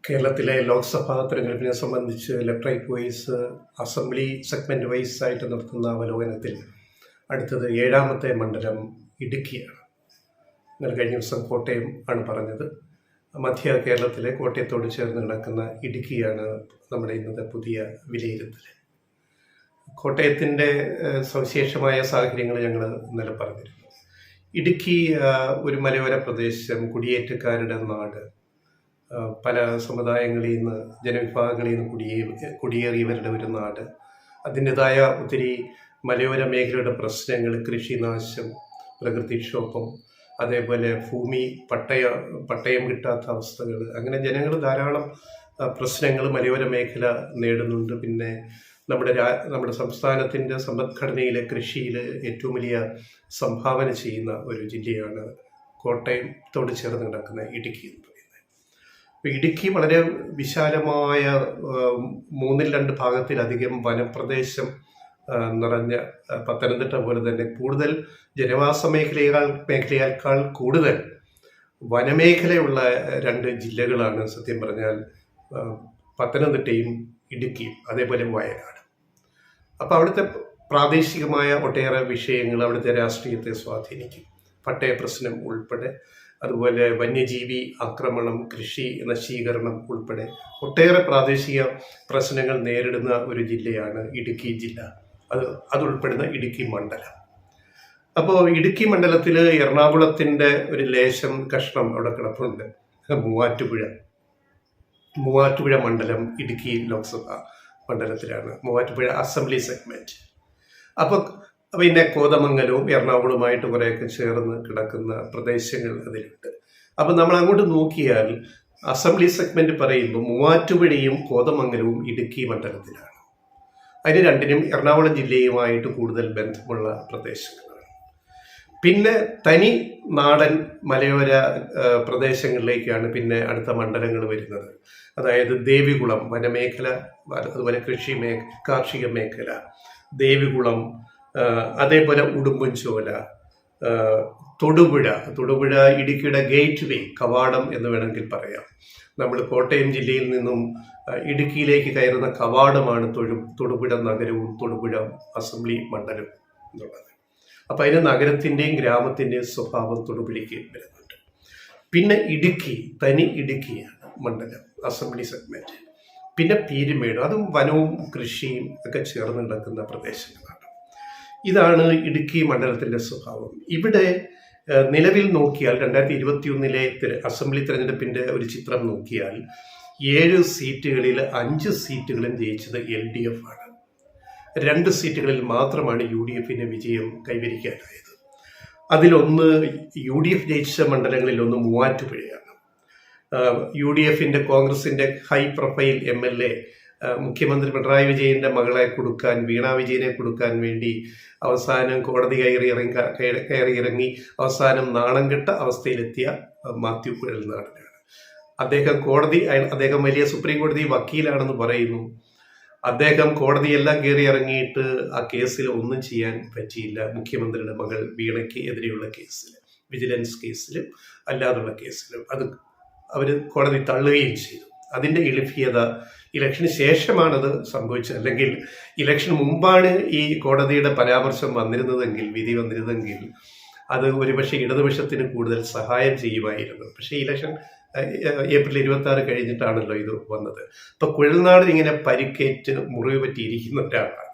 കേരളത്തിലെ ലോക്സഭാ തെരഞ്ഞെടുപ്പിനെ സംബന്ധിച്ച് left right wise assembly segment wise ആയിട്ട് നടത്തുന്ന അവലോകനത്തിൽ അടുത്തത് 7ാമത്തെ മണ്ഡലം ഇടുക്കിയാണ്. ഇന്നലെ കഴിഞ്ഞ ദിവസം കോട്ടയം ആണ് പറഞ്ഞത്. മധ്യ കേരളത്തിലെ കോട്ടയത്തോട് ചേർന്ന് കിടക്കുന്ന ഇടുക്കിയാണ് നമ്മുടെ ഇന്നത്തെ പുതിയ വിലയിരുത്തൽ. കോട്ടയത്തിൻ്റെ സവിശേഷമായ സാഹചര്യങ്ങൾ ഞങ്ങൾ ഇന്നലെ പറഞ്ഞിരുന്നു. ഇടുക്കി ഒരു മലയോര പ്രദേശം, കുടിയേറ്റക്കാരുടെ നാട്, പല സമുദായങ്ങളിൽ നിന്ന് ജനവിഭാഗങ്ങളിൽ നിന്ന് കുടിയേറിയവരുടെ ഒരു നാട്. അതിൻ്റെതായ ഒത്തിരി മലയോര മേഖലയുടെ പ്രശ്നങ്ങൾ, കൃഷിനാശം, പ്രകൃതിക്ഷോഭം, അതേപോലെ ഭൂമി പട്ടയം കിട്ടാത്ത അവസ്ഥകൾ, അങ്ങനെ ജനങ്ങൾ ധാരാളം പ്രശ്നങ്ങൾ മലയോര മേഖല നേടുന്നുണ്ട്. പിന്നെ നമ്മുടെ സംസ്ഥാനത്തിൻ്റെ സമ്പദ്ഘടനയിലെ കൃഷിയിൽ ഏറ്റവും വലിയ സംഭാവന ചെയ്യുന്ന ഒരു ജില്ലയാണ് കോട്ടയത്തോട് ചേർന്ന് കിടക്കുന്ന ഇടുക്കി എന്ന് പറയുന്നത്. ഇടുക്കി വളരെ വിശാലമായ 2/3 ഭാഗത്തിലധികം വനപ്രദേശം നിറഞ്ഞ പത്തനംതിട്ട പോലെ തന്നെ കൂടുതൽ ജനവാസ മേഖലയേക്കാൾ കൂടുതൽ വനമേഖലയുള്ള 2 ജില്ലകളാണ് സത്യം പറഞ്ഞാൽ പത്തനംതിട്ടയും ഇടുക്കിയും, അതേപോലെ വയനാട്. അപ്പോൾ അവിടുത്തെ പ്രാദേശികമായ ഒട്ടേറെ വിഷയങ്ങൾ അവിടുത്തെ രാഷ്ട്രീയത്തെ സ്വാധീനിക്കും. പട്ടയ പ്രശ്നം ഉൾപ്പെടെ, അതുപോലെ വന്യജീവി ആക്രമണം, കൃഷി നശീകരണം ഉൾപ്പെടെ ഒട്ടേറെ പ്രാദേശിക പ്രശ്നങ്ങൾ നേരിടുന്ന ഒരു ജില്ലയാണ് ഇടുക്കി ജില്ല. അതുൾപ്പെടുന്ന ഇടുക്കി മണ്ഡലം. അപ്പോൾ ഇടുക്കി മണ്ഡലത്തിൽ എറണാകുളത്തിൻ്റെ ഒരു ലേശം കഷ്ണം അവിടെ കിടപ്പുണ്ട്. മൂവാറ്റുപുഴ മണ്ഡലം ഇടുക്കി ലോക്സഭാ മണ്ഡലത്തിലാണ്, മൂവാറ്റുപുഴ അസംബ്ലി സെഗ്മെന്റ്. അപ്പോൾ പിന്നെ കോതമംഗലവും എറണാകുളവുമായിട്ട് കുറേയൊക്കെ ചേർന്ന് കിടക്കുന്ന പ്രദേശങ്ങൾ അതിലുണ്ട്. അപ്പം നമ്മൾ അങ്ങോട്ട് നോക്കിയാൽ അസംബ്ലി സെഗ്മെന്റ് പറയുമ്പോൾ മൂവാറ്റുപുഴയും കോതമംഗലവും ഇടുക്കി മണ്ഡലത്തിലാണ്. അതിന് രണ്ടിനും എറണാകുളം ജില്ലയുമായിട്ട് കൂടുതൽ ബന്ധമുള്ള പ്രദേശങ്ങളാണ്. പിന്നെ തനി നാടൻ മലയോര പ്രദേശങ്ങളിലേക്കാണ് പിന്നെ അടുത്ത മണ്ഡലങ്ങൾ വരുന്നത്. അതായത് ദേവികുളം വനമേഖല, അതുപോലെ കാർഷിക മേഖല, ദേവികുളം, അതേപോലെ ഉടുമ്പൻചോല, തൊടുപുഴ ഇടുക്കിയുടെ ഗേറ്റ് വേ, കവാടം എന്ന് വേണമെങ്കിൽ പറയാം. നമ്മൾ കോട്ടയം ജില്ലയിൽ നിന്നും ഇടുക്കിയിലേക്ക് കയറുന്ന കവാടമാണ് തൊടുപുഴ നഗരവും തൊടുപുഴ അസംബ്ലി മണ്ഡലവും എന്നുള്ളത്. അപ്പം അതിന് നഗരത്തിൻ്റെയും ഗ്രാമത്തിൻ്റെയും സ്വഭാവം തൊടുപുഴയ്ക്ക് വരുന്നുണ്ട്. പിന്നെ തനി ഇടുക്കിയാണ് മണ്ഡലം അസംബ്ലി സെഗ്മെന്റ്. പിന്നെ പീരുമേട്, അതും വനവും കൃഷിയും ഒക്കെ ചേർന്ന് കിടക്കുന്ന പ്രദേശങ്ങളാണ്. ഇതാണ് ഇടുക്കി മണ്ഡലത്തിൻ്റെ സ്വഭാവം. ഇവിടെ നിലവിൽ നോക്കിയാൽ 2021 അസംബ്ലി തെരഞ്ഞെടുപ്പിൻ്റെ ഒരു ചിത്രം നോക്കിയാൽ 7 സീറ്റുകളിൽ 5 സീറ്റുകളും ജയിച്ചത് LDF ആണ്. 2 സീറ്റുകളിൽ മാത്രമാണ് UDF വിജയം കൈവരിക്കാനായത്. അതിലൊന്ന് UDF ജയിച്ച മണ്ഡലങ്ങളിലൊന്ന് മൂവാറ്റുപുഴയാണ്. UDF കോൺഗ്രസിൻ്റെ ഹൈ പ്രൊഫൈൽ MLA മുഖ്യമന്ത്രി പിണറായി വിജയന്റെ മകളെ കൊടുക്കാൻ, വീണ വിജയനെ കൊടുക്കാൻ വേണ്ടി അവസാനം കോടതി കയറി ഇറങ്ങി അവസാനം നാണം കെട്ട അവസ്ഥയിലെത്തിയ മാത്യു കുഴൽനാടനാണ്. അദ്ദേഹം വലിയ സുപ്രീം കോടതി വക്കീലാണെന്ന് പറയുന്നു. അദ്ദേഹം കോടതിയെല്ലാം കയറി ഇറങ്ങിയിട്ട് ആ കേസിൽ ഒന്നും ചെയ്യാൻ പറ്റിയില്ല. മുഖ്യമന്ത്രിയുടെ മകൾ വീണയ്ക്ക് എതിരെയുള്ള കേസിൽ, വിജിലൻസ് കേസിലും അല്ലാതുള്ള കേസിലും അത് അവർ കോടതി തള്ളുകയും ചെയ്തു. അതിൻ്റെ എളിഫ്യത ഇലക്ഷന് ശേഷമാണത് സംഭവിച്ചത്. അല്ലെങ്കിൽ ഇലക്ഷന് മുമ്പാണ് ഈ കോടതിയുടെ പരാമർശം വിധി വന്നിരുന്നെങ്കിൽ അത് ഒരുപക്ഷെ ഇടതുപക്ഷത്തിന് കൂടുതൽ സഹായം ചെയ്യുമായിരുന്നു. പക്ഷേ ഇലക്ഷൻ ഏപ്രിൽ 26 കഴിഞ്ഞിട്ടാണല്ലോ ഇത് വന്നത്. അപ്പം കുഴൽനാടൻ ഇങ്ങനെ പരിക്കേറ്റ് മുറിവ് പറ്റിയിരിക്കുന്ന ഒരാളാണ്.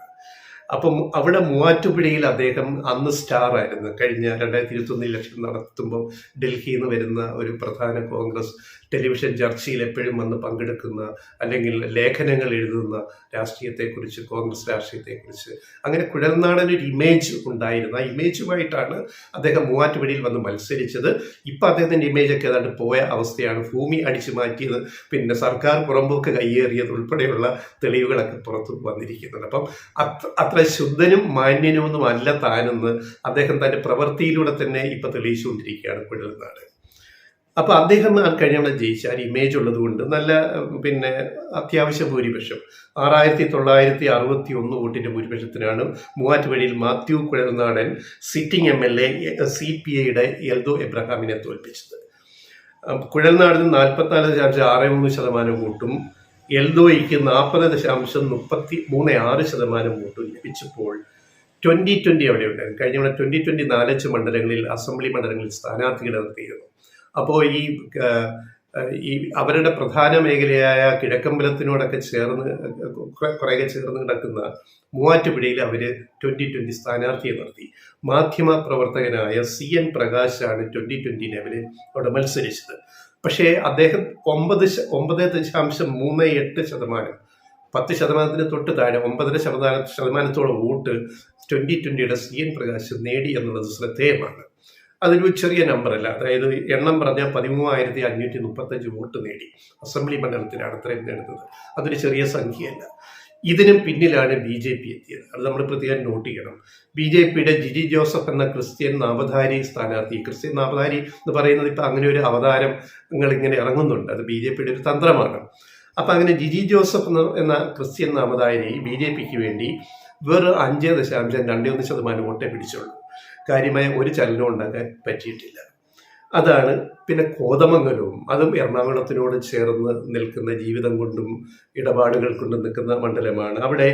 അപ്പം അവിടെ മൂവാറ്റുപുഴയിൽ അദ്ദേഹം അന്ന് സ്റ്റാർ ആയിരുന്നു. കഴിഞ്ഞ 2021 ഇലക്ഷൻ നടത്തുമ്പോൾ ഡൽഹിയിൽ നിന്ന് വരുന്ന ഒരു പ്രധാന കോൺഗ്രസ് ടെലിവിഷൻ ചർച്ചയിൽ എപ്പോഴും വന്ന് പങ്കെടുക്കുന്ന, അല്ലെങ്കിൽ ലേഖനങ്ങൾ എഴുതുന്ന രാഷ്ട്രീയത്തെക്കുറിച്ച്, കോൺഗ്രസ് രാഷ്ട്രീയത്തെക്കുറിച്ച്, അങ്ങനെ കുഴൽനാടൻ ഒരു ഇമേജ് ഉണ്ടായിരുന്നു. ആ ഇമേജുമായിട്ടാണ് അദ്ദേഹം മൂവാറ്റുപുഴയിൽ വന്ന് മത്സരിച്ചത്. ഇപ്പം അദ്ദേഹത്തിൻ്റെ ഇമേജൊക്കെ ഏതാണ്ട് പോയ അവസ്ഥയാണ്. ഭൂമി അടിച്ചു മാറ്റിയത്, പിന്നെ സർക്കാർ പുറമ്പോക്ക് കയ്യേറിയത് ഉൾപ്പെടെയുള്ള തെളിവുകളൊക്കെ പുറത്തു വന്നിരിക്കുന്നുണ്ട്. അപ്പം അത്ര ശുദ്ധനും മാന്യനുമൊന്നും അല്ല താനെന്ന് അദ്ദേഹം തൻ്റെ പ്രവൃത്തിയിലൂടെ തന്നെ ഇപ്പം തെളിയിച്ചുകൊണ്ടിരിക്കുകയാണ് കുഴൽനാടൻ. അപ്പോൾ അദ്ദേഹം കഴിഞ്ഞ ജയിച്ച ആ ഇമേജ് ഉള്ളത് കൊണ്ട് നല്ല അത്യാവശ്യ ഭൂരിപക്ഷം 6961 വോട്ടിൻ്റെ ഭൂരിപക്ഷത്തിനാണ് മൂവാറ്റുപുഴയിൽ മാത്യു കുഴൽനാടൻ സിറ്റിംഗ് MLA CPIയുടെ എൽദോ എബ്രഹാമിനെ തോൽപ്പിച്ചത്. കുഴൽനാടിന് 44.63% വോട്ടും എൽദോയ്ക്ക് 40.33.6% വോട്ടും ലഭിച്ചപ്പോൾ 2020 അവിടെ ഉണ്ടായിരുന്നു. കഴിഞ്ഞ 2020 4 മണ്ഡലങ്ങളിൽ അസംബ്ലി മണ്ഡലങ്ങളിൽ സ്ഥാനാർത്ഥികളെ നിർത്തിയിരുന്നു. അപ്പോൾ ഈ അവരുടെ പ്രധാന മേഖലയായ കിഴക്കമ്പലത്തിനോടൊക്കെ കുറേയൊക്കെ ചേർന്ന് കിടക്കുന്ന മൂവാറ്റുപുഴയിൽ അവർ 2020 സ്ഥാനാർത്ഥിയെ നിർത്തി. മാധ്യമ പ്രവർത്തകനായ CN പ്രകാശാണ് 2020 അവര് അവിടെ മത്സരിച്ചത്. പക്ഷേ അദ്ദേഹം 9.38%, 10% തൊട്ട് താഴെ 9.5% വോട്ട് 2020 CN പ്രകാശ് നേടി എന്നുള്ളത് ശ്രദ്ധേയമാണ്. അതൊരു ചെറിയ നമ്പറല്ല. അതായത് എണ്ണം പറഞ്ഞാൽ 13,535 വോട്ട് നേടി. അസംബ്ലി മണ്ഡലത്തിലാണ് അത്രയും നേടുന്നത്. അതൊരു ചെറിയ സംഖ്യയല്ല. ഇതിനും പിന്നിലാണ് BJP എത്തിയത്. അത് നമ്മൾ പ്രത്യേകം നോട്ട് ചെയ്യണം. BJPയുടെ ജിജി ജോസഫ് എന്ന ക്രിസ്ത്യൻ നാമധാരി സ്ഥാനാർത്ഥി, ക്രിസ്ത്യൻ നാമധാരി എന്ന് പറയുന്നത് ഇപ്പം അങ്ങനെ ഒരു അവതാരങ്ങൾ ഇങ്ങനെ ഇറങ്ങുന്നുണ്ട്. അത് BJPയുടെ ഒരു തന്ത്രമാണ്. അപ്പം അങ്ങനെ ജിജി ജോസഫ് എന്ന ക്രിസ്ത്യൻ നാമധാരി BJPക്ക് വേണ്ടി വെറും 5.21% വോട്ടേ പിടിച്ചുള്ളൂ. കാര്യമായ ഒരു ചലനവും ഉണ്ടാക്കാൻ പറ്റിയിട്ടില്ല. അതാണ്. പിന്നെ കോതമംഗലവും, അതും എറണാകുളത്തിനോട് ചേർന്ന് നിൽക്കുന്ന, ജീവിതം കൊണ്ടും ഇടപാടുകൾ കൊണ്ടും നിൽക്കുന്ന മണ്ഡലമാണ്. അവിടെ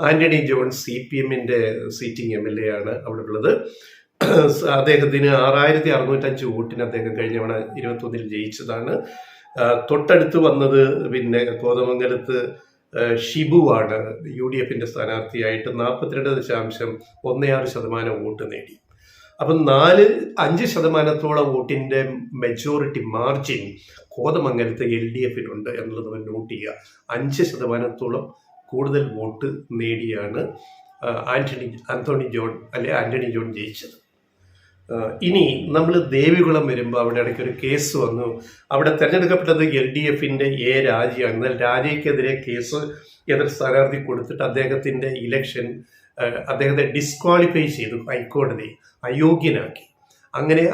ആന്റണി ജോൺ CPMന്റെ സീറ്റിംഗ് MLA ആണ് അവിടെ ഉള്ളത്. അദ്ദേഹത്തിന് 6,605 വോട്ടിന് അദ്ദേഹം കഴിഞ്ഞ തവണ 21 ജയിച്ചതാണ്. തൊട്ടടുത്ത് വന്നത് പിന്നെ കോതമംഗലത്ത് ഷിബുവാണ് UDFന്റെ സ്ഥാനാർത്ഥിയായിട്ട് 42.16% വോട്ട് നേടി. അപ്പം 5% വോട്ടിന്റെ മെജോറിറ്റി മാർജിൻ കോതമംഗലത്ത് LDFിനുണ്ട് എന്നുള്ളത് നമ്മൾ നോട്ട് ചെയ്യുക. 5% കൂടുതൽ വോട്ട് നേടിയാണ് ആന്റണി ജോൺ ജയിച്ചത്. ഇനി നമ്മൾ ദേവികുളം വരുമ്പോൾ അവിടെ ഇടയ്ക്ക് ഒരു കേസ് വന്നു. അവിടെ തെരഞ്ഞെടുക്കപ്പെട്ടത് LDFന്റെ രാജയാണ്. എന്നാൽ രാജയ്ക്കെതിരെ കേസ് എതിർ സ്ഥാനാർത്ഥി കൊടുത്തിട്ട് അദ്ദേഹത്തെ ഡിസ്ക്വാളിഫൈ ചെയ്തു ഹൈക്കോടതി, അയോഗ്യനാക്കി. അങ്ങനെ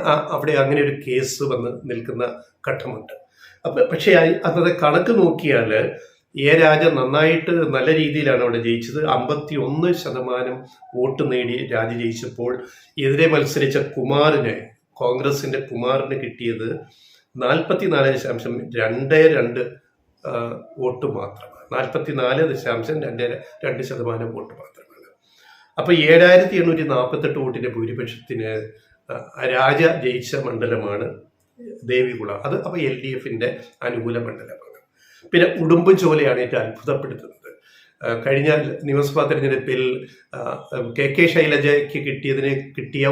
അങ്ങനെ ഒരു കേസ് വന്ന് നിൽക്കുന്ന ഘട്ടമുണ്ട്. പക്ഷേ അന്നത്തെ കണക്ക് നോക്കിയാൽ രാജ നല്ല രീതിയിലാണ് അവിടെ ജയിച്ചത്. 51% വോട്ട് നേടി രാജ ജയിച്ചപ്പോൾ എതിരെ മത്സരിച്ച കോൺഗ്രസിന്റെ കുമാറിന് കിട്ടിയത് 44.22% വോട്ട് മാത്രമാണ്. 44.22% വോട്ട് മാത്രമാണ്. അപ്പൊ 7,848 വോട്ടിന്റെ ഭൂരിപക്ഷത്തിന് രാജ ജയിച്ച മണ്ഡലമാണ് ദേവികുളം. അത് അപ്പൊ LDFന്റെ അനുകൂല മണ്ഡലമാണ്. പിന്നെ ഉടുമ്പൻചോലയാണ് ഏറ്റവും അത്ഭുതപ്പെടുത്തുന്നത്. കഴിഞ്ഞ നിയമസഭാ തെരഞ്ഞെടുപ്പിൽ KK ശൈലജയ്ക്ക് കിട്ടിയ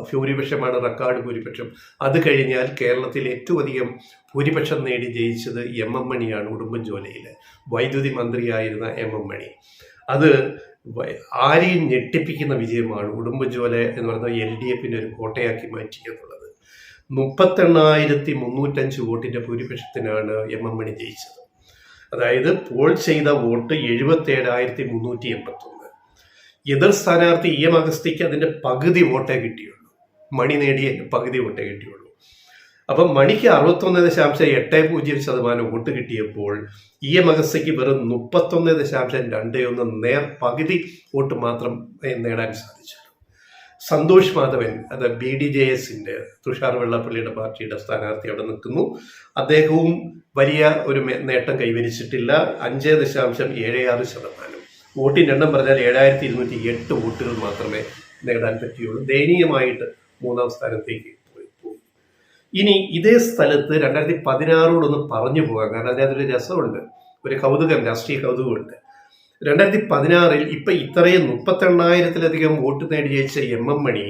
ഭൂരിപക്ഷമാണ് റെക്കോർഡ് ഭൂരിപക്ഷം. അത് കഴിഞ്ഞാൽ കേരളത്തിൽ ഏറ്റവും അധികം ഭൂരിപക്ഷം നേടി ജയിച്ചത് MM മണിയാണ്. ഉടുമ്പൻചോലയിലെ വൈദ്യുതി മന്ത്രിയായിരുന്ന MM മണി. അത് ആരെയും ഞെട്ടിപ്പിക്കുന്ന വിജയമാണ്. ഉടുമ്പൻചോല എന്ന് പറയുന്നത് LDFന്റെ ഒരു കോട്ടയാക്കി മാറ്റി എന്നുള്ളത്. 38,305 വോട്ടിന്റെ ഭൂരിപക്ഷത്തിനാണ് MM മണി ജയിച്ചത്. അതായത് പോൾ ചെയ്ത വോട്ട് 77,381. എതിർ സ്ഥാനാർത്ഥി EM അഗസ്തിക്ക് അതിന്റെ പകുതി വോട്ടേ കിട്ടിയുള്ളൂ. മണി നേടിയ പകുതി വോട്ടേ കിട്ടിയുള്ളൂ. അപ്പം മണിക്ക് 61.80% വോട്ട് കിട്ടിയപ്പോൾ EM അഗസ്തിക്ക് വെറും 31.21 പകുതി വോട്ട് മാത്രം നേടാൻ സാധിച്ചു. സന്തോഷ് മാധവൻ, അത് BDJSന്റെ തുഷാർ വെള്ളാപ്പള്ളിയുടെ പാർട്ടിയുടെ സ്ഥാനാർത്ഥി അവിടെ നിൽക്കുന്നു. അദ്ദേഹവും വലിയ ഒരു നേട്ടം കൈവരിച്ചിട്ടില്ല. 5.76%. വോട്ടിന്റെ എണ്ണം പറഞ്ഞാൽ 7,208 വോട്ടുകൾ മാത്രമേ നേടാൻ പറ്റിയുള്ളൂ. ദയനീയമായിട്ട് 3ാം സ്ഥാനത്തേക്ക് പോയി. ഇനി ഇതേ സ്ഥലത്ത് 2016 പറഞ്ഞു പോകാം. കാരണം അതിനകത്തൊരു രസമുണ്ട്, ഒരു കൗതുകം, രാഷ്ട്രീയ കൗതുകമുണ്ട്. 2016 ഇപ്പൊ ഇത്രയും 38,000-ലധികം വോട്ട് നേടി ജയിച്ച MM മണി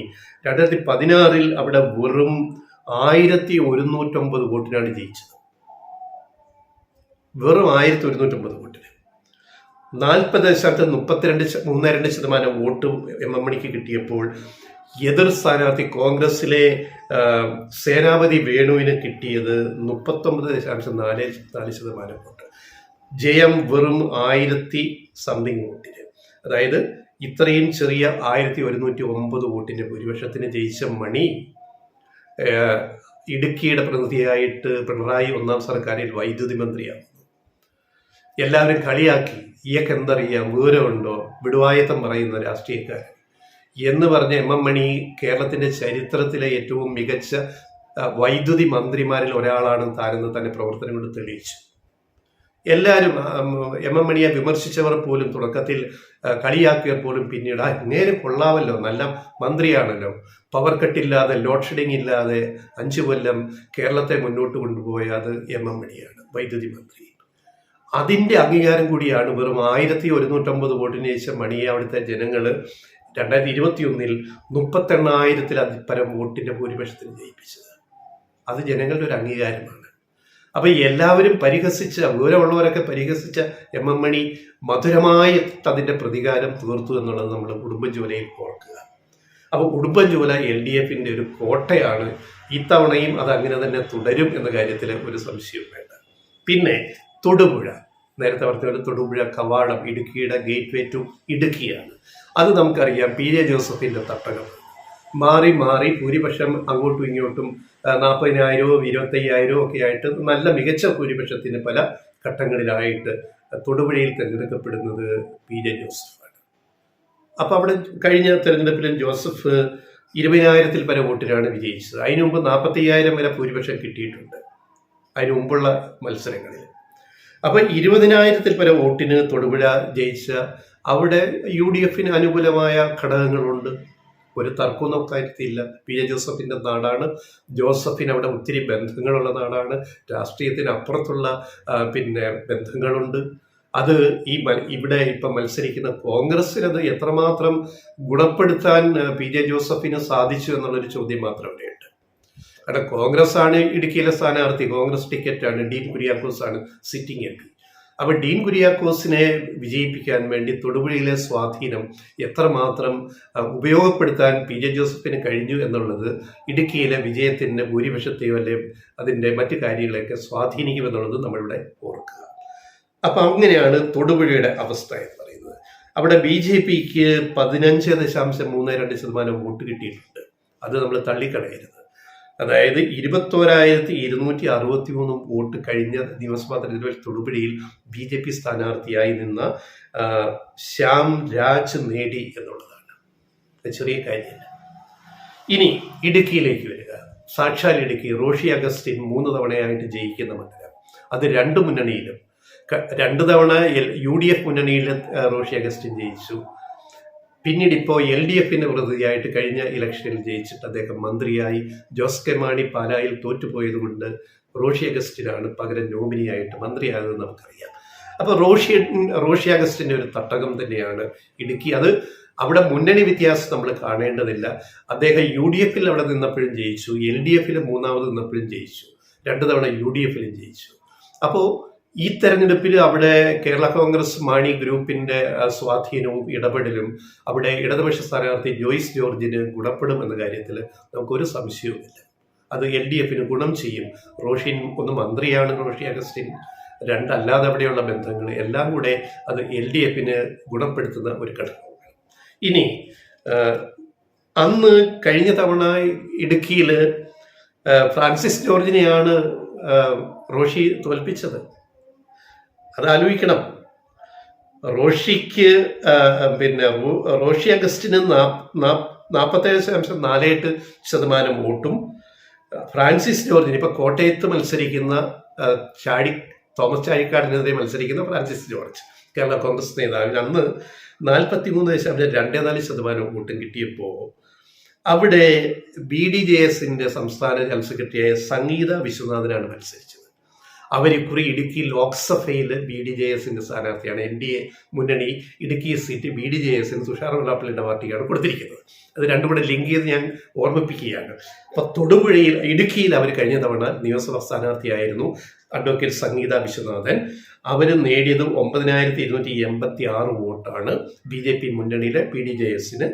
2016 അവിടെ വെറും 1,109 വോട്ടിനാണ് ജയിച്ചത്. വെറും 1,109 വോട്ടിന് 40.32% വോട്ട് MM മണിക്ക് കിട്ടിയപ്പോൾ എതിർ സ്ഥാനാർത്ഥി കോൺഗ്രസിലെ സേനാപതി വേണുവിന് കിട്ടിയത് 39.44% വോട്ട്. ജയം വെറും 1,000 വോട്ടിന്. അതായത് ഇത്രയും ചെറിയ 1,109 വോട്ടിന്റെ ഭൂരിപക്ഷത്തിന് ജയിച്ച മണി ഇടുക്കിയുടെ പ്രതിനിധിയായിട്ട് പിണറായി 1ാം സർക്കാരിൽ വൈദ്യുതി മന്ത്രിയാകുന്നു. എല്ലാവരും കളിയാക്കി, ഇയൊക്കെ എന്തറിയാം, വിവരമുണ്ടോ, വിടുവായത്തം പറയുന്ന രാഷ്ട്രീയക്കാരൻ എന്ന് പറഞ്ഞ MM മണി കേരളത്തിന്റെ ചരിത്രത്തിലെ ഏറ്റവും മികച്ച വൈദ്യുതി മന്ത്രിമാരിൽ ഒരാളാണ് താനെന്ന് തന്നെ പ്രവർത്തനം കൊണ്ട് തെളിയിച്ചു. എല്ലാവരും എം എം മണിയെ വിമർശിച്ചവർ പോലും തുടക്കത്തിൽ കളിയാക്കിയവർ പോലും പിന്നീട് നേരെ കൊള്ളാമല്ലോ, നല്ല മന്ത്രിയാണല്ലോ, പവർ കട്ടില്ലാതെ ലോഡ് ഷെഡിങ് ഇല്ലാതെ 5 കൊല്ലം കേരളത്തെ മുന്നോട്ട് കൊണ്ടുപോയ അത് എം എം മണിയാണ്, വൈദ്യുതി മന്ത്രി. അതിൻ്റെ അംഗീകാരം കൂടിയാണ് വെറും 1150 വോട്ടിന് ശേഷം മണിയെ അവിടുത്തെ ജനങ്ങൾ 2021 38,000-ൽ വോട്ടിന്റെ ഭൂരിപക്ഷത്തിന് ജയിപ്പിച്ചത്. അത് ജനങ്ങളുടെ ഒരു അംഗീകാരമാണ്. അപ്പൊ എല്ലാവരും പരിഹസിച്ച, വിവരമുള്ളവരൊക്കെ പരിഹസിച്ച എം എം മണി മധുരമായി അതിന്റെ പ്രതികാരം തീർത്തു എന്നുള്ളത് നമ്മൾ ഉടുമ്പൻചോലയിൽ ഓർക്കുക. അപ്പൊ ഉടുമ്പൻചോല LDFന്റെ ഒരു കോട്ടയാണ്. ഇത്തവണയും അത് അങ്ങനെ തന്നെ തുടരും എന്ന കാര്യത്തിൽ ഒരു സംശയവും വേണ്ട. പിന്നെ തൊടുപുഴ, നേരത്തെ പറഞ്ഞ പോലെ തൊടുപുഴ കവാടം, ഇടുക്കിയുടെ ഗേറ്റ് വേ ടു ഇടുക്കിയാണ്. അത് നമുക്കറിയാം, PJ ജോസഫിന്റെ തട്ടകം. മാറി മാറി ഭൂരിപക്ഷം അങ്ങോട്ടും ഇങ്ങോട്ടും 40,000-ഓ 25,000-ഓ ഒക്കെ ആയിട്ട് നല്ല മികച്ച ഭൂരിപക്ഷത്തിന് പല ഘട്ടങ്ങളിലായിട്ട് തൊടുപുഴയിൽ തിരഞ്ഞെടുക്കപ്പെടുന്നത് PJ ജോസഫാണ്. അപ്പൊ അവിടെ കഴിഞ്ഞ തെരഞ്ഞെടുപ്പിലും ജോസഫ് 20,000-ൽ പല വോട്ടിനാണ് വിജയിച്ചത്. അതിനു മുമ്പ് 45,000 വരെ ഭൂരിപക്ഷം കിട്ടിയിട്ടുണ്ട് അതിനു മുമ്പുള്ള മത്സരങ്ങളിൽ. അപ്പൊ 20,000-ൽ പല വോട്ടിന് തൊടുപുഴ ജയിച്ച അവിടെ UDFന് അനുകൂലമായ ഘടകങ്ങളുണ്ട്, ഒരു തർക്കമൊന്നും കാര്യത്തില്ല. PJ ജോസഫിന്റെ നാടാണ്, ജോസഫിന് അവിടെ ഒത്തിരി ബന്ധങ്ങളുള്ള നാടാണ്, രാഷ്ട്രീയത്തിന് അപ്പുറത്തുള്ള ബന്ധങ്ങളുണ്ട്. അത് ഇവിടെ ഇപ്പം മത്സരിക്കുന്ന കോൺഗ്രസിനത് എത്രമാത്രം ഗുണപ്പെടുത്താൻ PJ ജോസഫിന് സാധിച്ചു എന്നുള്ളൊരു ചോദ്യം മാത്രം അവിടെയുണ്ട്. കാരണം കോൺഗ്രസ് ആണ് ഇടുക്കിയിലെ സ്ഥാനാർത്ഥി, കോൺഗ്രസ് ടിക്കറ്റാണ്, ഡീൻ കുര്യാക്കോസ് ആണ് സിറ്റിംഗ് MP. അപ്പൊ ഡീൻ കുര്യാക്കോസിനെ വിജയിപ്പിക്കാൻ വേണ്ടി തൊടുപുഴയിലെ സ്വാധീനം എത്രമാത്രം ഉപയോഗപ്പെടുത്താൻ PJ ജോസഫിന് കഴിഞ്ഞു എന്നുള്ളത് ഇടുക്കിയിലെ വിജയത്തിന്റെ ഭൂരിപക്ഷത്തെയോ അല്ലെ അതിന്റെ മറ്റു കാര്യങ്ങളെയൊക്കെ സ്വാധീനിക്കുമെന്നുള്ളത് നമ്മളിവിടെ ഓർക്കുക. അപ്പൊ അങ്ങനെയാണ് തൊടുപുഴയുടെ അവസ്ഥ എന്ന് പറയുന്നത്. അവിടെ BJPക്ക് 15.32% വോട്ട് കിട്ടിയിട്ടുണ്ട്. അത് നമ്മൾ തള്ളിക്കളയരുത്. അതായത് 21,263 വോട്ട് കഴിഞ്ഞ നിയമസഭാ തെരഞ്ഞെടുപ്പിൽ തൊടുപുഴയിൽ BJP സ്ഥാനാർത്ഥിയായി നിന്ന ശ്യാം രാജ് നേടി എന്നുള്ളതാണ്. ചെറിയ കാര്യമല്ല. ഇനി ഇടുക്കിയിലേക്ക് വരിക. സാക്ഷാൽ ഇടുക്കി, റോഷി അഗസ്റ്റിൻ 3 തവണയായിട്ട് ജയിക്കുന്ന മണ്ഡലം. അത് 2 മുന്നണിയിലും 2 തവണ UDF മുന്നണിയിൽ റോഷി അഗസ്റ്റിൻ ജയിച്ചു. പിന്നീട് ഇപ്പോൾ LDFന്റെ പ്രതിനിധിയായിട്ട് കഴിഞ്ഞ ഇലക്ഷനിൽ ജയിച്ചിട്ട് അദ്ദേഹം മന്ത്രിയായി. ജോസ് കെ മാണി പാലായിൽ തോറ്റുപോയത് കൊണ്ട് റോഷി അഗസ്റ്റിനാണ് പകരം നോമിനിയായിട്ട് മന്ത്രിയായതെന്ന് നമുക്കറിയാം. അപ്പോൾ റോഷി അഗസ്റ്റിന്റെ ഒരു തട്ടകം തന്നെയാണ് ഇടുക്കി. അത് അവിടെ മുന്നണി വ്യത്യാസം നമ്മൾ കാണേണ്ടതില്ല. അദ്ദേഹം UDFൽ അവിടെ നിന്നപ്പോഴും ജയിച്ചു, LDFൽ 3ാമത് നിന്നപ്പോഴും ജയിച്ചു, 2 തവണ UDFലും ജയിച്ചു. അപ്പോൾ ഈ തെരഞ്ഞെടുപ്പിൽ അവിടെ കേരള കോൺഗ്രസ് മാണി ഗ്രൂപ്പിന്റെ സ്വാധീനവും ഇടപെടലും അവിടെ ഇടതുപക്ഷ സ്ഥാനാർത്ഥി ജോയ്സ് ജോർജിന് ഗുണപ്പെടും എന്ന കാര്യത്തിൽ നമുക്കൊരു സംശയവുമില്ല. അത് LDFന് ഗുണം ചെയ്യും. റോഷി ഒന്ന് മന്ത്രിയാണ്, റോഷി അഗസ്റ്റിൻ 2 അല്ലാതെ അവിടെയുള്ള ബന്ധങ്ങൾ എല്ലാം കൂടെ അത് LDFന് ഗുണപ്പെടുത്തുന്ന ഒരു ഘടകമാണ്. ഇനി അന്ന് കഴിഞ്ഞ തവണ ഇടുക്കിയിൽ ഫ്രാൻസിസ് ജോർജിനെയാണ് റോഷി തോൽപ്പിച്ചത്. അത് ആലോചിക്കണം. റോഷി അഗസ്റ്റിന് 47.48% വോട്ടും ഫ്രാൻസിസ് ജോർജിന് ഇപ്പൊ കോട്ടയത്ത് മത്സരിക്കുന്ന തോമസ് ചാഴിക്കാടിനെതിരെ മത്സരിക്കുന്ന ഫ്രാൻസിസ് ജോർജ് കേരള കോൺഗ്രസ് നേതാവിന് അന്ന് 43.24% വോട്ടും കിട്ടിയപ്പോൾ അവിടെ BDJSന്റെ സംസ്ഥാന ജനറൽ സെക്രട്ടറിയായ സംഗീത വിശ്വനാഥനാണ് മത്സരിച്ചത്. അവരിക്കുറി ഇടുക്കി ലോക്സഭയിൽ BDJSന്റെ സ്ഥാനാർത്ഥിയാണ്. NDA മുന്നണി ഇടുക്കി സീറ്റ് BDJSന് തുഷാർ വെള്ളാപ്പള്ളിയുടെ പാർട്ടിക്കാണ് കൊടുത്തിരിക്കുന്നത്. അത് രണ്ടും കൂടെ ലിങ്ക് ചെയ്ത് ഞാൻ ഓർമ്മിപ്പിക്കുകയാണ്. അപ്പൊ തൊടുപുഴയിൽ ഇടുക്കിയിൽ അവർ കഴിഞ്ഞ തവണ നിയമസഭാ സ്ഥാനാർത്ഥിയായിരുന്നു അഡ്വക്കേറ്റ് സംഗീത വിശ്വനാഥൻ. അവർ നേടിയത് 9,286 വോട്ടാണ്. BJP മുന്നണിയിലെ BDJSന്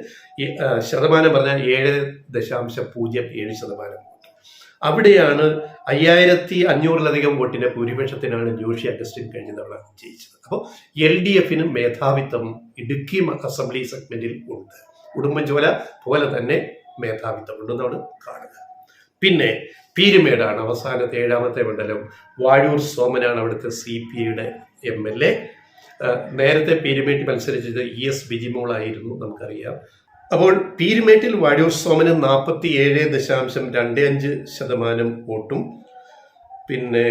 ശതമാനം പറഞ്ഞാൽ 7.07%. അവിടെയാണ് 5,500-ലധികം വോട്ടിന്റെ ഭൂരിപക്ഷത്തിനാണ് ജോഷി അഗസ്റ്റിൻ കഴിഞ്ഞ തവണ ജയിച്ചത്. അപ്പോൾ LDFന് മേധാവിത്വം ഇടുക്കി അസംബ്ലി സെഗ്മെന്റിൽ ഉണ്ട്. ഉടുമ്പൻചോല പോലെ തന്നെ മേധാവിത്വം ഉണ്ടെന്നാണ് കാണുക. പിന്നെ പീരുമേടാണ് അവസാനത്തെ 7ാമത്തെ മണ്ഡലം. വാഴൂർ സോമനാണ് അവിടുത്തെ CPയുടെ MLA. നേരത്തെ പീരുമേട്ടിൽ മത്സരിച്ചത് ES ബിജിമോൾ ആയിരുന്നു, നമുക്കറിയാം. അപ്പോൾ പീരുമേട്ടിൽ വാഴൂർ സോമന് 47.25% വോട്ടും, പിന്നെ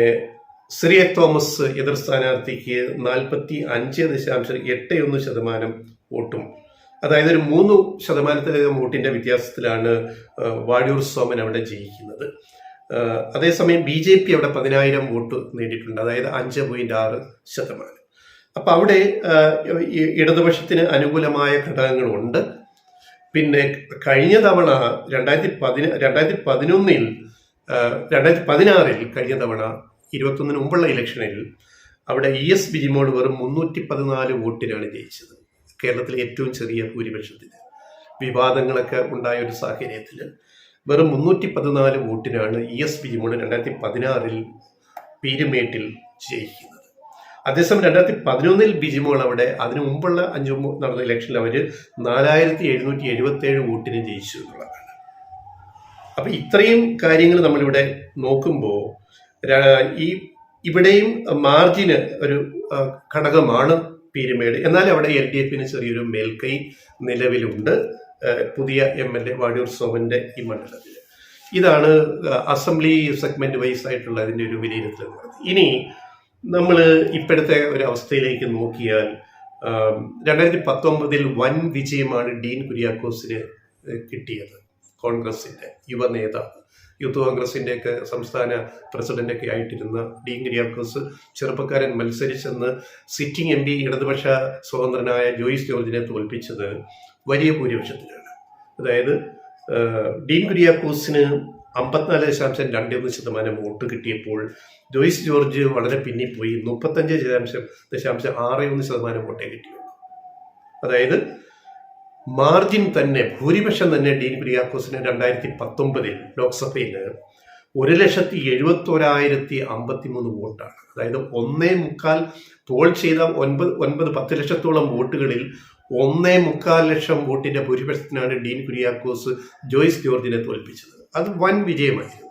സിറിയക് തോമസ് എതിർ സ്ഥാനാർത്ഥിക്ക് 45.81% വോട്ടും, അതായത് ഒരു 3% വോട്ടിന്റെ വ്യത്യാസത്തിലാണ് വാഴൂർ സോമൻ അവിടെ ജയിക്കുന്നത്. അതേസമയം BJP അവിടെ 10,000 വോട്ട് നേടിയിട്ടുണ്ട്, അതായത് 5.6%. അപ്പൊ അവിടെ ഇടതുപക്ഷത്തിന് അനുകൂലമായ ഘടകങ്ങളുണ്ട്. പിന്നെ കഴിഞ്ഞ തവണ 2016 കഴിഞ്ഞ തവണ 21 മുമ്പുള്ള ഇലക്ഷനിൽ അവിടെ ES ബിജിമോൾ വെറും 314 വോട്ടിനാണ് ജയിച്ചത്. കേരളത്തിലെ ഏറ്റവും ചെറിയ ഭൂരിപക്ഷത്തിന് വിവാദങ്ങളൊക്കെ ഉണ്ടായ ഒരു സാഹചര്യത്തിൽ വെറും 314 വോട്ടിനാണ് ES ബിജിമോൾ 2016 പീരുമേട്ടിൽ ജയിക്കുന്നത്. അതേസമയം 2011 ബിജിമോൾ അവിടെ അതിനു മുമ്പുള്ള 5 നടന്ന ഇലക്ഷനിൽ അവർ 4777 വോട്ടിന് ജയിച്ചു എന്നുള്ളതാണ്. അപ്പൊ ഇത്രയും കാര്യങ്ങൾ നമ്മളിവിടെ നോക്കുമ്പോൾ ഇവിടെയും മാർജിന് ഒരു ഘടകമാണ് പീരുമേട്. എന്നാൽ അവിടെ LDFന് ചെറിയൊരു മേൽക്കൈ നിലവിലുണ്ട് പുതിയ MLA വാഴൂർ സോമന്റെ ഈ മണ്ഡലത്തിൽ. ഇതാണ് അസംബ്ലി സെഗ്മെന്റ് വൈസ് ആയിട്ടുള്ള അതിന്റെ ഒരു വിലയിരുത്തൽ എന്ന് പറയുന്നത്. ഇനി നമ്മൾ ഇപ്പോഴത്തെ ഒരു അവസ്ഥയിലേക്ക് നോക്കിയാൽ 2019 വൻ വിജയമാണ് ഡീൻ കുര്യാക്കോസിന് കിട്ടിയത്. കോൺഗ്രസിന്റെ യുവ നേതാവ്, യൂത്ത് കോൺഗ്രസിന്റെ ഒക്കെ സംസ്ഥാന പ്രസിഡന്റ് ഒക്കെ ആയിട്ടിരുന്ന ഡീൻ കുര്യാക്കോസ് ചെറുപ്പക്കാരൻ മത്സരിച്ചെന്ന് സിറ്റിംഗ് MP ഇടതുപക്ഷ സ്വതന്ത്രനായ ജോയിസ് ജോർജിനെ തോൽപ്പിച്ചത് വലിയ ഭൂരിപക്ഷത്തിലാണ്. അതായത് ഡീൻ കുര്യാക്കോസിന് 54.21% വോട്ട് കിട്ടിയപ്പോൾ ജോയിസ് ജോർജ് വളരെ പിന്നിപ്പോയി 35.61% വോട്ടേ കിട്ടിയുള്ളൂ. അതായത് മാർജിൻ തന്നെ, ഭൂരിപക്ഷം തന്നെ ഡീൻ കുര്യാക്കോസിന് 2019 ലോക്സഭയിൽ 1,71,053 വോട്ടാണ്. അതായത് 1.25 പോൾ ചെയ്ത 9-10 ലക്ഷത്തോളം വോട്ടുകളിൽ 1.25 ലക്ഷം വോട്ടിന്റെ ഭൂരിപക്ഷത്തിനാണ് ഡീൻ കുര്യാക്കോസ് ജോയിസ് ജോർജിനെ തോൽപ്പിച്ചത്. അത് വൻ വിജയമായിരുന്നു.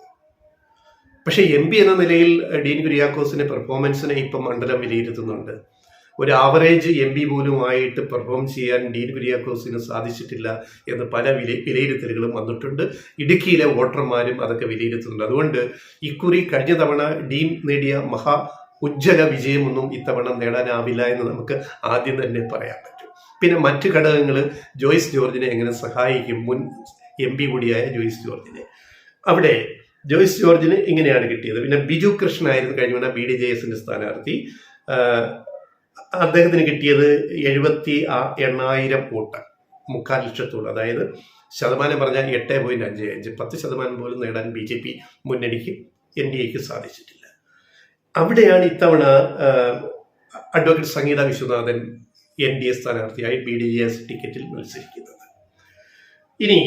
പക്ഷെ MP എന്ന നിലയിൽ ഡീൻ കുര്യാക്കോസിന്റെ പെർഫോമൻസിനെ ഇപ്പം മണ്ഡലം വിലയിരുത്തുന്നുണ്ട്. ഒരു ആവറേജ് MP പോലുമായിട്ട് പെർഫോം ചെയ്യാൻ ഡീൻ കുര്യാക്കോസിന് സാധിച്ചിട്ടില്ല എന്ന് പല വിലയിരുത്തലുകളും വന്നിട്ടുണ്ട്. ഇടുക്കിയിലെ വോട്ടർമാരും അതൊക്കെ വിലയിരുത്തുന്നുണ്ട്. അതുകൊണ്ട് ഇക്കുറി കഴിഞ്ഞ തവണ ഡീൻ നേടിയ മഹാ ഉജ്ജ്വല വിജയമൊന്നും ഇത്തവണ നേടാനാവില്ല എന്ന് നമുക്ക് ആദ്യം തന്നെ പറയാൻ പറ്റും. പിന്നെ മറ്റു ഘടകങ്ങൾ ജോയിസ് ജോർജിനെ എങ്ങനെ സഹായിക്കും, മുൻ MP കൂടിയായ ജോയിസ് ജോർജിനെ. അവിടെ ജോയിസ് ജോർജിന് ഇങ്ങനെയാണ് കിട്ടിയത്. പിന്നെ ബിജു കൃഷ്ണനായിരുന്നു കഴിഞ്ഞ BDJSന്റെ സ്ഥാനാർത്ഥി. അദ്ദേഹത്തിന് കിട്ടിയത് 78,000 വോട്ട്, 3/4 ലക്ഷത്തോളം. അതായത് ശതമാനം പറഞ്ഞാൽ 8.55, 10% പോലും നേടാൻ BJP മുന്നണിക്ക് NDAക്ക് സാധിച്ചിട്ടില്ല. അവിടെയാണ് ഇത്തവണ അഡ്വക്കേറ്റ് സംഗീത വിശ്വനാഥൻ NDA സ്ഥാനാർത്ഥിയായി BDJS ടിക്കറ്റിൽ മത്സരിക്കുന്നത്. ഇനി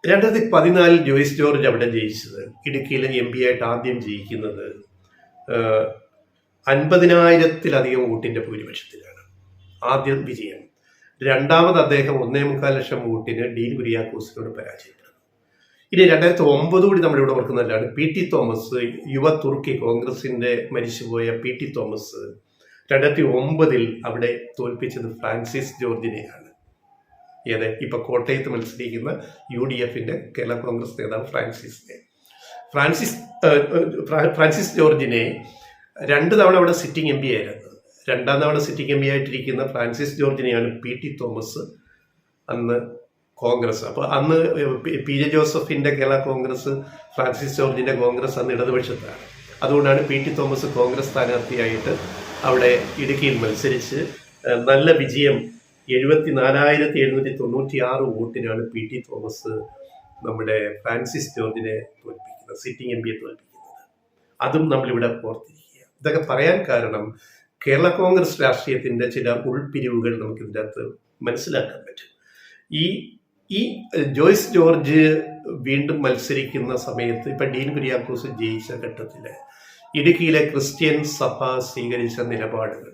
2014 ജോയിസ് ജോർജ് അവിടെ ജയിച്ചത്, ഇടുക്കിയിലെ MP ആയിട്ട് ആദ്യം ജയിക്കുന്നത് 50,000-ലധികം വോട്ടിന്റെ ഭൂരിപക്ഷത്തിലാണ് ആദ്യം വിജയം. രണ്ടാമത് അദ്ദേഹം 1.25 ലക്ഷം വോട്ടിന് ഡീൻ കുര്യാക്കോസിനോട് പരാജയപ്പെടുന്നു. ഇനി 2009 കൂടി നമ്മളിവിടെ ഓർക്കുന്നതല്ലാണ് PT തോമസ്, യുവ തുർക്കി കോൺഗ്രസിന്റെ മരിച്ചുപോയ PT തോമസ് 2009 അവിടെ തോൽപ്പിച്ചത് ഫ്രാൻസിസ് ജോർജിനെയാണ്. ഏത് ഇപ്പൊ കോട്ടയത്ത് മത്സരിക്കുന്ന UDFന്റെ കേരള കോൺഗ്രസ് നേതാവ് ഫ്രാൻസിസ് ജോർജിനെ 2 തവണ അവിടെ സിറ്റിംഗ് MP ആയിരുന്നു. 2ാം തവണ സിറ്റിംഗ് MP ആയിട്ടിരിക്കുന്ന ഫ്രാൻസിസ് ജോർജിനെയാണ് PT തോമസ് അന്ന് കോൺഗ്രസ്. അപ്പൊ അന്ന് PJ ജോസഫിന്റെ കേരള കോൺഗ്രസ്, ഫ്രാൻസിസ് ജോർജിന്റെ കോൺഗ്രസ് അന്ന് ഇടതുപക്ഷത്താണ്. അതുകൊണ്ടാണ് PT തോമസ് കോൺഗ്രസ് സ്ഥാനാർത്ഥിയായിട്ട് അവിടെ ഇടുക്കിയിൽ മത്സരിച്ച് നല്ല വിജയം 74,796 വോട്ടിനാണ് PT തോമസ് നമ്മുടെ ഫ്രാൻസിസ് ജോർജിനെ തോൽപ്പിക്കുന്നത്, സിറ്റിംഗ് MPയെ തോൽപ്പിക്കുന്നത്. അതും നമ്മളിവിടെ ഓർത്തിരിക്കുക. ഇതൊക്കെ പറയാൻ കാരണം കേരള കോൺഗ്രസ് രാഷ്ട്രീയത്തിന്റെ ചില ഉൾപിരിവുകൾ നമുക്ക് ഇതിൻ്റെ അകത്ത് മനസ്സിലാക്കാൻ പറ്റും. ഈ ജോയിസ് ജോർജ് വീണ്ടും മത്സരിക്കുന്ന സമയത്ത് ഇപ്പൊ ഡീൻ കുര്യാക്കോസ് ജയിച്ച ഘട്ടത്തില് ഇടുക്കിയിലെ ക്രിസ്ത്യൻ സഭ സ്വീകരിച്ച നിലപാടുകൾ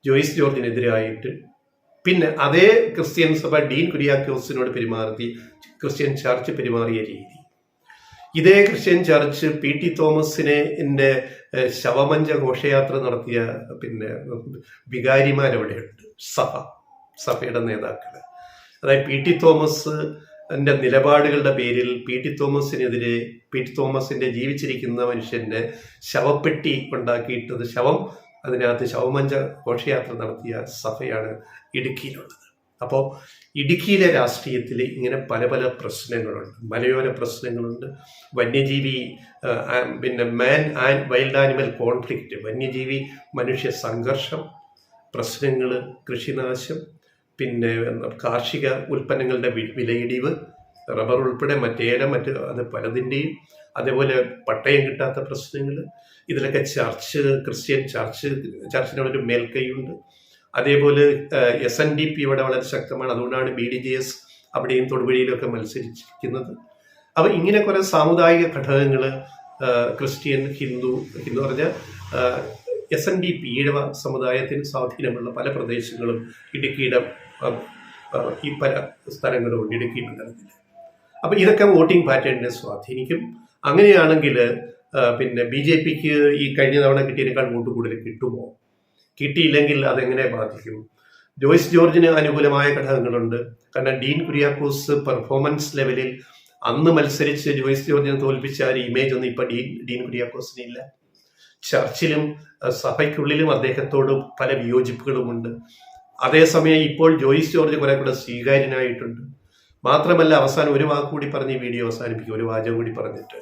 ജോയിസ് ജോർജിനെതിരായിട്ട്, പിന്നെ അതേ ക്രിസ്ത്യൻ സഭ ഡീൻ കുര്യാക്കോസിനോട് ക്രിസ്ത്യൻ ചർച്ച് പെരുമാറിയ രീതി, ഇതേ ക്രിസ്ത്യൻ ചർച്ച് PT തോമസിനെ ശവമഞ്ച ഘോഷയാത്ര നടത്തിയ പിന്നെ വികാരിമാരവിടെയുണ്ട്, സഭയുടെ നേതാക്കള്. അതായത് പി ടി തോമസിന്റെ നിലപാടുകളുടെ പേരിൽ പി ടി തോമസിന്റെ ജീവിച്ചിരിക്കുന്ന മനുഷ്യന്റെ ശവപ്പെട്ടി ഉണ്ടാക്കിയിട്ടത് അതിനകത്ത് ശവമഞ്ച ഘോഷയാത്ര നടത്തിയ സഭയാണ് ഇടുക്കിയിലുള്ളത്. അപ്പോൾ ഇടുക്കിയിലെ രാഷ്ട്രീയത്തിൽ ഇങ്ങനെ പല പല പ്രശ്നങ്ങളുണ്ട്. മലയോര പ്രശ്നങ്ങളുണ്ട്, വന്യജീവി മാൻ ആൻഡ് വൈൽഡ് ആനിമൽ കോൺഫ്ലിക്റ്റ്, വന്യജീവി മനുഷ്യ സംഘർഷം പ്രശ്നങ്ങൾ, കൃഷിനാശം, പിന്നെ കാർഷിക ഉൽപ്പന്നങ്ങളുടെ വിലയിടിവ്, റബ്ബർ ഉൾപ്പെടെ അത് പലതിൻ്റെയും, അതേപോലെ പട്ടയം കിട്ടാത്ത പ്രശ്നങ്ങൾ, ഇതിലൊക്കെ ക്രിസ്ത്യൻ ചർച്ചിനൊരു മേൽക്കൈയുണ്ട്. അതേപോലെ SNDP ഇവിടെ വളരെ ശക്തമാണ്. അതുകൊണ്ടാണ് BDJS അവിടെയും തൊടുപുഴയിലൊക്കെ മത്സരിച്ചിരിക്കുന്നത്. അപ്പം ഇങ്ങനെ കുറെ സാമുദായിക ഘടകങ്ങൾ, ക്രിസ്ത്യൻ, ഹിന്ദു പറഞ്ഞാൽ SNDP ഈഴവ സമുദായത്തിന് സ്വാധീനമുള്ള പല പ്രദേശങ്ങളും ഇടുക്കിയുടെ ഈ പല സ്ഥലങ്ങളുമുണ്ട് ഇടുക്കി മണ്ഡലത്തിൽ. അപ്പം ഇതൊക്കെ വോട്ടിംഗ് പാറ്റേണിനെ സ്വാധീനിക്കും. അങ്ങനെയാണെങ്കിൽ BJPക്ക് ഈ കഴിഞ്ഞ തവണ കിട്ടിയതിനേക്കാൾ വോട്ട് കൂടുതൽ കിട്ടുമോ? കിട്ടിയില്ലെങ്കിൽ അതെങ്ങനെ ബാധിക്കും? ജോയ്സ് ജോർജിന് അനുകൂലമായ ഘടകങ്ങളുണ്ട്. കാരണം ഡീൻ കുര്യാക്കോസ് പെർഫോമൻസ് ലെവലിൽ അന്ന് മത്സരിച്ച് ജോയ്സ് ജോർജിനെ തോൽപ്പിച്ച ആ ഒരു ഇമേജ് ഒന്നും ഇപ്പൊ ഡീൻ കുര്യാക്കോസിനില്ല. ചർച്ചിലും സഭയ്ക്കുള്ളിലും അദ്ദേഹത്തോട് പല വിയോജിപ്പുകളുമുണ്ട്. അതേസമയം ഇപ്പോൾ ജോയ്സ് ജോർജ് കുറെ കൂടെ സ്വീകാര്യനായിട്ടുണ്ട്. മാത്രമല്ല, അവസാനം ഒരു വാക്ക് കൂടി പറഞ്ഞ് ഈ വീഡിയോ അവസാനിപ്പിക്കും, ഒരു വാചകം കൂടി പറഞ്ഞിട്ട്,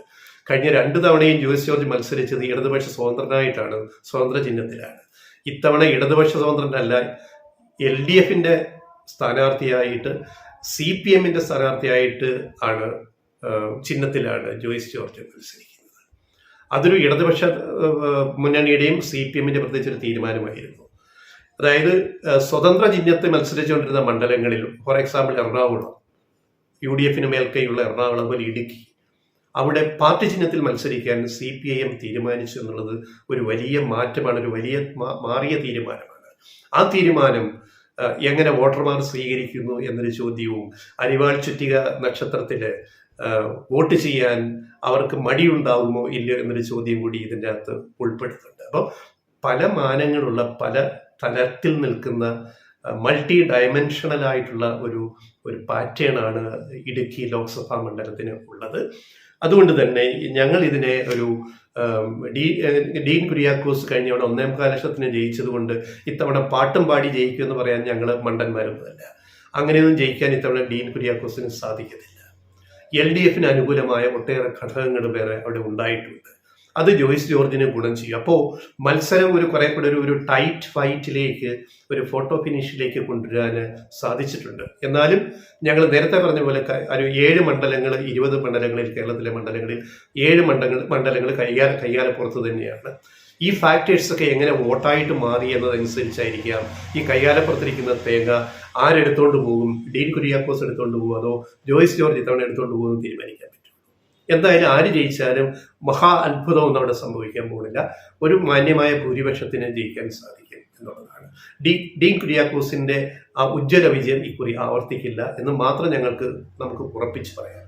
കഴിഞ്ഞ 2 തവണയും ജോയ്സ് ജോർജ് മത്സരിച്ചത് ഇടതുപക്ഷ സ്വതന്ത്രനായിട്ടാണ്, സ്വതന്ത്ര ചിഹ്നത്തിലാണ്. ഇത്തവണ ഇടതുപക്ഷ സ്വതന്ത്രനല്ല, LDFന്റെ സ്ഥാനാർത്ഥിയായിട്ട്, CPMന്റെ സ്ഥാനാർത്ഥിയായിട്ട് ആണ്, ചിഹ്നത്തിലാണ് ജോയ്സ് ജോർജ് മത്സരിക്കുന്നത്. അതൊരു ഇടതുപക്ഷ മുന്നണിയുടെയും CPMന്റെ പ്രത്യേകിച്ചൊരു തീരുമാനമായിരുന്നു. അതായത് സ്വതന്ത്ര ചിഹ്നത്തെ മത്സരിച്ചുകൊണ്ടിരുന്ന മണ്ഡലങ്ങളിൽ, ഫോർ എക്സാമ്പിൾ എറണാകുളം, UDFന് മേൽക്കൈയുള്ള എറണാകുളം, പോലെ ഇടുക്കി, അവിടെ പാർട്ടി ചിഹ്നത്തിൽ മത്സരിക്കാൻ CPIM തീരുമാനിച്ചു എന്നുള്ളത് ഒരു വലിയ മാറ്റമാണ്, ഒരു വലിയ മാറിയ തീരുമാനമാണ്. ആ തീരുമാനം എങ്ങനെ വോട്ടർമാർ സ്വീകരിക്കുന്നു എന്നൊരു ചോദ്യവും, അരിവാൾ ചുറ്റിക നക്ഷത്രത്തില് വോട്ട് ചെയ്യാൻ അവർക്ക് മടിയുണ്ടാകുമോ ഇല്ലയോ എന്നൊരു ചോദ്യം കൂടി ഇതിൻ്റെ അകത്ത് ഉൾപ്പെടുത്തുന്നുണ്ട്. അപ്പോൾ പല മാനങ്ങളുള്ള, പല തലത്തിൽ നിൽക്കുന്ന, മൾട്ടി ഡയമെൻഷണൽ ആയിട്ടുള്ള ഒരു പാറ്റേണാണ് ഇടുക്കി ലോക്സഭാ മണ്ഡലത്തിന് ഉള്ളത്. അതുകൊണ്ട് തന്നെ ഞങ്ങൾ ഇതിനെ ഡീൻ കുര്യാക്കോസ് കഴിഞ്ഞ തവണ 1.25 ലക്ഷത്തിന് ജയിച്ചത് കൊണ്ട് ഇത്തവണ പാട്ടും പാടി ജയിക്കുമെന്ന് പറയാൻ ഞങ്ങൾ മണ്ടന്മാരൊന്നുമല്ല. അങ്ങനെയൊന്നും ജയിക്കാൻ ഇത്തവണ ഡീൻ കുര്യാക്കോസിന് സാധിക്കത്തില്ല. LDFന് അനുകൂലമായ ഒട്ടേറെ ഘടകങ്ങൾ വേറെ അവിടെ ഉണ്ടായിട്ടുണ്ട്. അത് ജോയ്സ് ജോർജിന് ഗുണം ചെയ്യും. അപ്പോൾ മത്സരം കുറെ കൂടെ ഒരു ടൈറ്റ് ഫൈറ്റിലേക്ക്, ഒരു ഫോട്ടോ ഫിനിഷിലേക്ക് കൊണ്ടുവരാൻ സാധിച്ചിട്ടുണ്ട്. എന്നാലും ഞങ്ങൾ നേരത്തെ പറഞ്ഞ പോലെ ഒരു 7 മണ്ഡലങ്ങൾ, 20 മണ്ഡലങ്ങളിൽ, കേരളത്തിലെ മണ്ഡലങ്ങളിൽ 7 മണ്ഡലങ്ങൾ കയ്യാലപ്പുറത്ത് തന്നെയാണ്. ഈ ഫാക്ടേഴ്സൊക്കെ എങ്ങനെ വോട്ടായിട്ട് മാറി എന്നതനുസരിച്ചായിരിക്കാം ഈ കയ്യാലപ്പുറത്തിരിക്കുന്ന തേങ്ങ ആരെടുത്തോണ്ട് പോകും, ഡീൻ കുര്യാക്കോസ് എടുത്തോണ്ട് പോകും, അതോ ജോയ്സ് ജോർജ് ഇത്തവണ എടുത്തോണ്ട് പോകുമെന്ന് തീരുമാനിക്കാൻ പറ്റും. എന്തായാലും ആര് ജയിച്ചാലും മഹാ അത്ഭുതമൊന്നും അവിടെ സംഭവിക്കാൻ പോകുന്നില്ല. ഒരു മാന്യമായ ഭൂരിപക്ഷത്തിന് ജയിക്കാൻ സാധിക്കും എന്നുള്ളതാണ്. ഡീൻ കുര്യാക്കോസിന്റെ ആ ഉജ്ജ്വല വിജയം ഇക്കുറി ആവർത്തിക്കില്ല എന്ന് മാത്രം നമുക്ക് ഉറപ്പിച്ച് പറയാം.